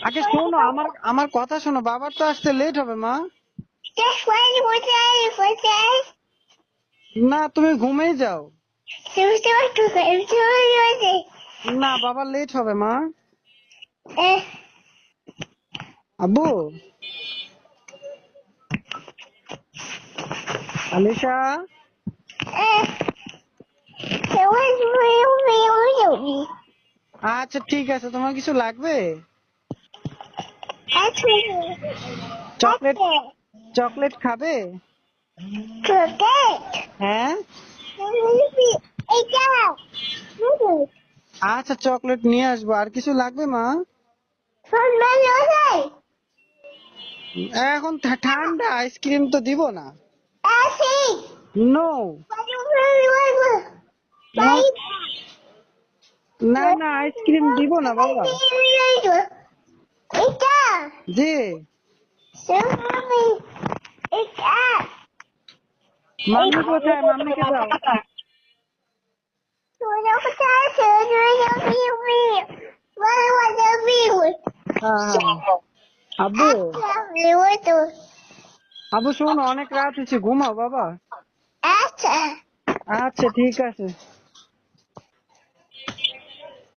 আগে শোনো, আমার আমার কথা শোনো, বাবার তো আসতে লেট হবে মা। না, তুমি ঘুমিয়ে যাও। না, বাবার লেট হবে মা। আব্বু, আলিশা, আচ্ছা ঠিক আছে, তোমার কিছু লাগবে? চকলেট, চকলেট খাবে? হ্যাঁ, আচ্ছা চকলেট নিয়ে আসবো। আর কিছু লাগবে মা? এখন ঠান্ডা, আইসক্রিম তো দিব না। নো, না না, আইসক্রিম দিব না বাবা। জি, মাম্মি কোথায়? মাম্মিকে দাও। হ্যাঁ হ্যাঁ। আব্বু, আব্বু শোনো, অনেক রাত হয়েছে, ঘুমাও বাবা। আচ্ছা ঠিক আছে।